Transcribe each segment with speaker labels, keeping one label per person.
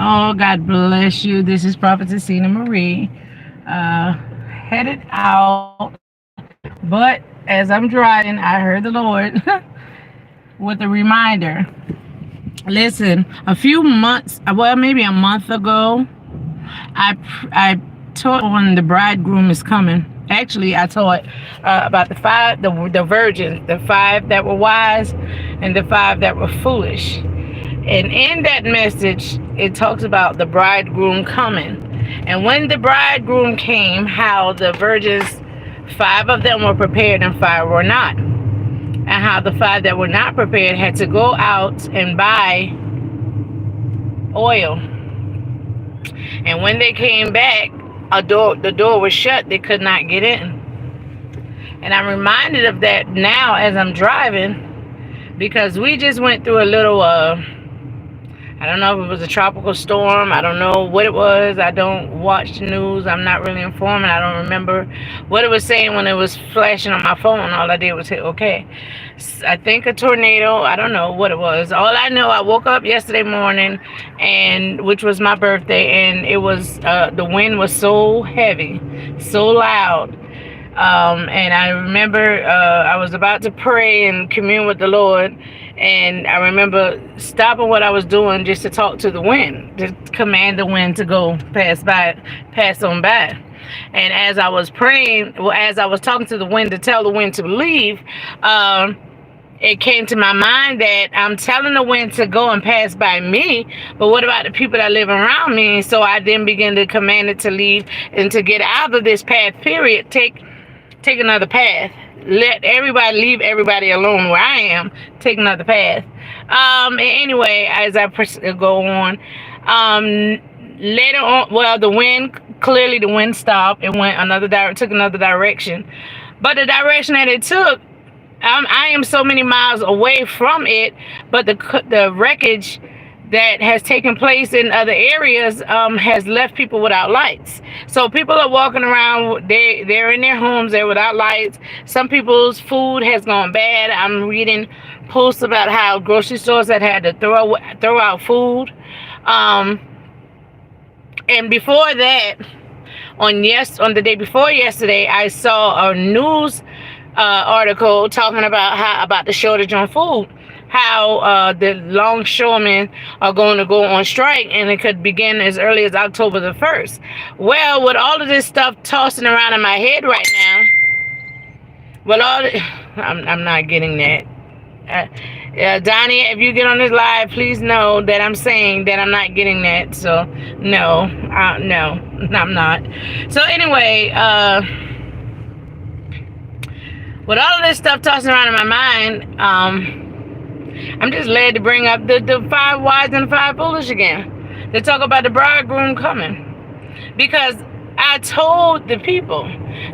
Speaker 1: Oh, God bless you. This is Prophetess Cena Marie, headed out. But as I'm driving, I heard the Lord with a reminder. Listen, a few months, well, maybe a month ago, I taught when the bridegroom is coming. Actually, I taught about the virgins, the five that were wise, and the five that were foolish. And in that message, it talks about the bridegroom coming. And when the bridegroom came, how the virgins, five of them were prepared and five were not. And how the five that were not prepared had to go out and buy oil. And when they came back, the door was shut. They could not get in. And I'm reminded of that now as I'm driving because we just went through a little I don't know if it was a tropical storm. I don't know what it was. I don't watch the news. I'm not really informed. I don't remember what it was saying when it was flashing on my phone. All I did was hit okay. I think a tornado. I don't know what it was. All I know, I woke up yesterday morning, and which was my birthday, and it was the wind was so heavy, so loud. And I remember I was about to pray and commune with the Lord, and I remember stopping what I was doing just to talk to the wind, to command the wind to go pass on by. And as I was praying, well, as I was talking to the wind to tell the wind to leave, it came to my mind that I'm telling the wind to go and pass by me, but what about the people that live around me? So I then began to command it to leave and to get out of this path, period. Take another path. Let everybody leave everybody alone where I am. Take another path. Anyway, as I go on, later on, well, clearly the wind stopped. It went took another direction. But the direction that it took, I am so many miles away from it, but the wreckage that has taken place in other areas has left people without lights. So people are walking around, they're in their homes, they're without lights. Some people's food has gone bad. I'm reading posts about how grocery stores that had to throw out food. And before that, on the day before yesterday, I saw a news article talking about the shortage on food, how the longshoremen are going to go on strike, and it could begin as early as October the 1st. Well, with all of this stuff tossing around in my head right now, I'm not getting that. Donnie, if you get on this live, please know that I'm saying that I'm not getting that. So no, I'm not. So anyway, with all of this stuff tossing around in my mind, I'm just led to bring up the five wise and the five foolish again. To talk about the bridegroom coming. Because I told the people.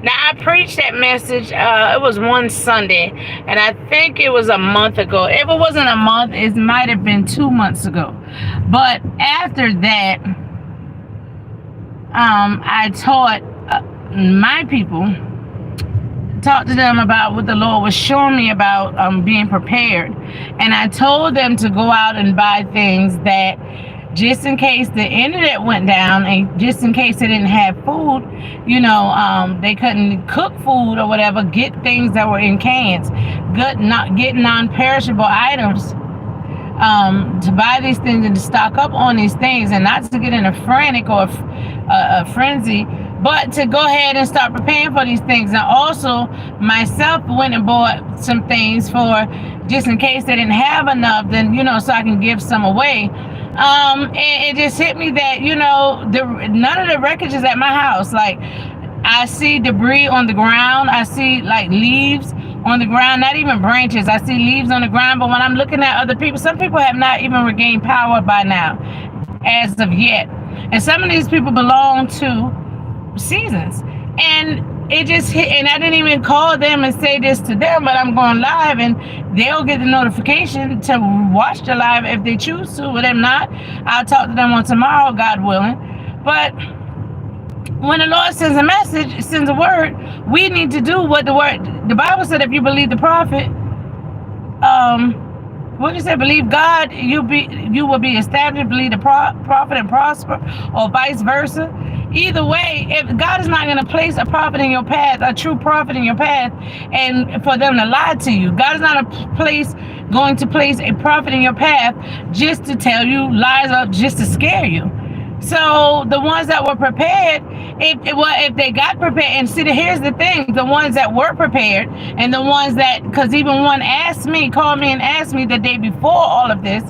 Speaker 1: Now, I preached that message, it was one Sunday, and I think it was a month ago. If it wasn't a month, it might have been 2 months ago. But after that, I taught my people, talked to them about what the Lord was showing me about being prepared. And I told them to go out and buy things that, just in case the internet went down and just in case they didn't have food, they couldn't cook food or whatever, get things that were in cans, get non-perishable items, to buy these things and to stock up on these things, and not to get in a frantic or a frenzy, but to go ahead and start preparing for these things. And also, myself went and bought some things for just in case they didn't have enough, then, so I can give some away. And it just hit me that, none of the wreckage is at my house. Like, I see debris on the ground. I see, like, leaves on the ground, not even branches. I see leaves on the ground. But when I'm looking at other people, some people have not even regained power by now, as of yet. And some of these people belong to seasons. And it just hit, and I didn't even call them and say this to them, but I'm going live and they'll get the notification to watch the live if they choose to. But if not, I'll talk to them on tomorrow, God willing. But when the Lord sends a message, sends a word, we need to do what the Bible said. If you believe the prophet, what did you say? Believe God, you will be established. Believe the prophet and prosper, or vice versa. Either way, if God is not going to place a prophet in your path, a true prophet in your path, and for them to lie to you, God is not going to place a prophet in your path just to tell you lies or just to scare you. So the ones that were prepared, if they got prepared, and see, here's the thing: the ones that were prepared, and the ones that, because even one called me and asked me the day before all of this,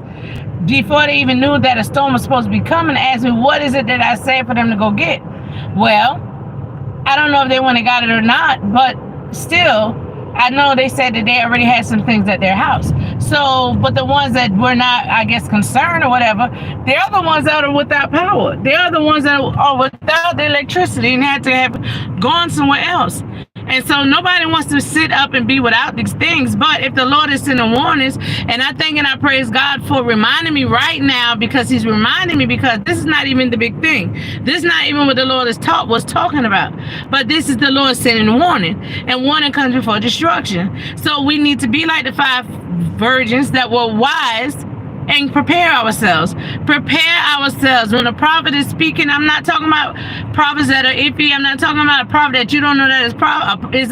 Speaker 1: before they even knew that a storm was supposed to be coming, asked me, what is it that I said for them to go get? Well, I don't know if they went and got it or not, but still, I know they said that they already had some things at their house. So, but the ones that were not, I guess, concerned or whatever, they're the ones that are without power. They're the ones that are without the electricity and had to have gone somewhere else. And so nobody wants to sit up and be without these things. But if the Lord is sending warnings, and I thank and I praise God for reminding me right now, because He's reminding me, because this is not even the big thing. This is not even what the Lord was talking about. But this is the Lord sending warning. And warning comes before destruction. So we need to be like the 5 virgins that were wise and prepare ourselves. Prepare ourselves. When a prophet is speaking, I'm not talking about prophets that are iffy. I'm not talking about a prophet that you don't know that is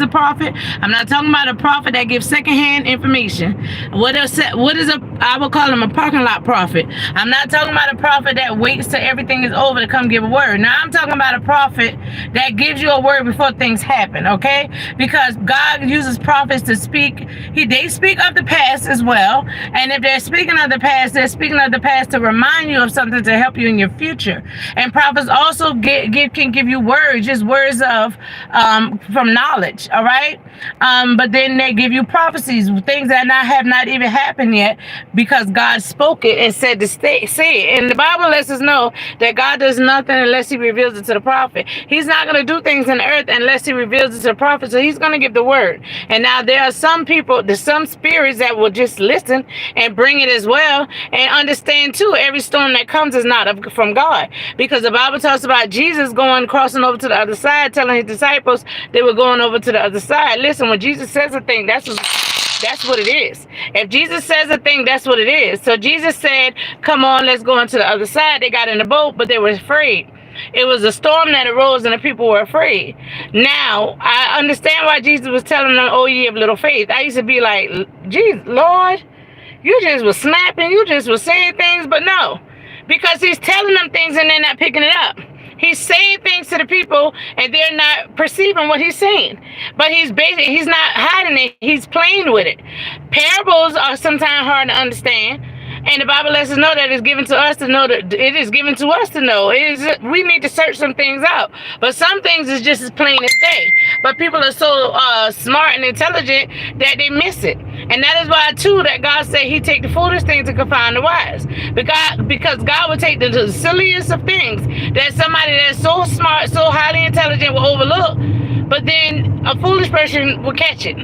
Speaker 1: a prophet. I'm not talking about a prophet that gives secondhand information. I will call him a parking lot prophet. I'm not talking about a prophet that waits till everything is over to come give a word. Now I'm talking about a prophet that gives you a word before things happen, okay? Because God uses prophets to speak. They speak of the past as well. And if they're speaking of the past, they're speaking of the past to remind you of something to help you in your future. And prophets also can give you words, just words of from knowledge, all right? But then they give you prophecies, things that have not even happened yet, because God spoke it and said to say it. And the Bible lets us know that God does nothing unless He reveals it to the prophet. He's not going to do things in the earth unless He reveals it to the prophet. So He's going to give the word. And now there are some people, there's some spirits that will just listen and bring it as well. And understand too, every storm that comes is not from God, because the Bible talks about Jesus crossing over to the other side, telling His disciples they were going over to the other side. Listen, when Jesus says a thing, that's what it is. If Jesus says a thing, that's what it is. So Jesus said, come on, let's go into the other side. They got in the boat, but they were afraid. It was a storm that arose and the people were afraid. Now, I understand why Jesus was telling them, oh, ye of little faith. I used to be like, Jesus, Lord, you just was snapping, you just was saying things, but no. Because He's telling them things and they're not picking it up. He's saying things to the people and they're not perceiving what He's saying. But He's not hiding it, He's playing with it. Parables are sometimes hard to understand. And the Bible lets us know that it's given to us to know that it is given to us to know. We need to search some things out. But some things is just as plain as day. But people are so smart and intelligent that they miss it. And that is why too that God said He take the foolish things to confound the wise. Because God will take the silliest of things that somebody that's so smart, so highly intelligent will overlook. But then a foolish person will catch it.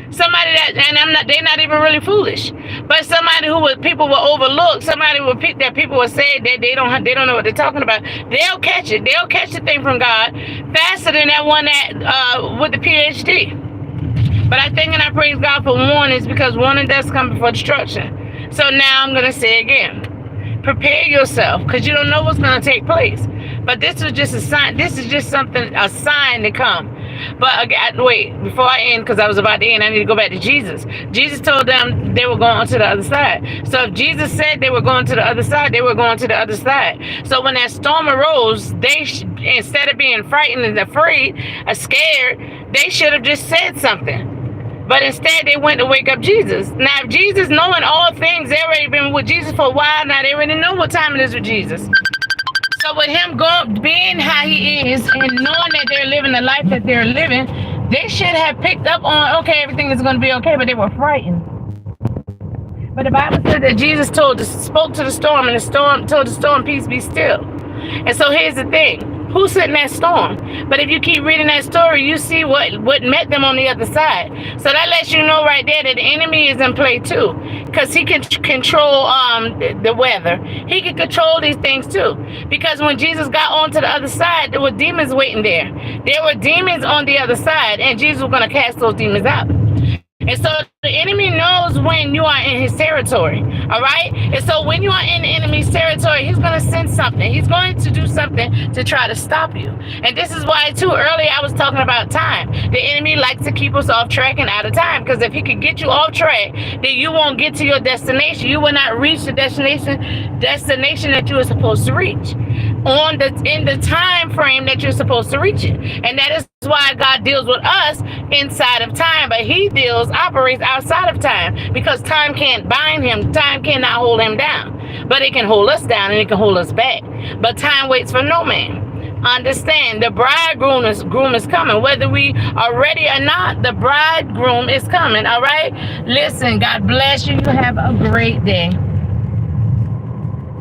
Speaker 1: Somebody they're not even really foolish, but somebody people will overlook, that people will say that they don't know what they're talking about. They'll catch it. They'll catch the thing from God faster than that one that with the PhD. But I thank and I praise God for warnings, because warning does come before destruction. So now I'm gonna say again, prepare yourself, because you don't know what's gonna take place. But this is just a sign. This is just a sign to come. But wait, before I end, because I was about to end, I need to go back to Jesus. Jesus told them they were going on to the other side. So if Jesus said they were going to the other side, they were going to the other side. So when that storm arose, instead of being frightened and afraid or scared, they should have just said something. But instead, they went to wake up Jesus. Now, if Jesus, knowing all things, they already been with Jesus for a while now. They already know what time it is with Jesus. So with Him being how He is and knowing that they're living the life that they're living, they should have picked up on, okay, everything is going to be okay, but they were frightened. But the Bible said that Jesus spoke to the storm, and the storm told the storm, peace be still. And so here's the thing. Who sent in that storm? But if you keep reading that story, you see what met them on the other side. So that lets you know right there that the enemy is in play too, because he can control the weather. He can control these things too. Because when Jesus got onto the other side, there were demons waiting there. There were demons on the other side, and Jesus was going to cast those demons out. And so The enemy knows when you are in his territory, all right? And so when you are in the enemy's territory, he's going to send something. He's going to do something to try to stop you. And this is why, too, earlier I was talking about time. The enemy likes to keep us off track and out of time, because if he could get you off track, then you won't get to your destination. You will not reach the destination that you are supposed to reach in the time frame that you're supposed to reach it. And that is why God deals with us inside of time, but he operates outside of time, because time can't bind him. Time cannot hold him down, but it can hold us down and it can hold us back. But time waits for no man. Understand, the bridegroom is coming. Whether we are ready or not, the bridegroom is coming. All right? Listen, God bless you. You have a great day.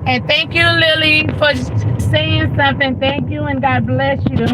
Speaker 1: And thank you, Lily, for saying something. Thank you, and God bless you.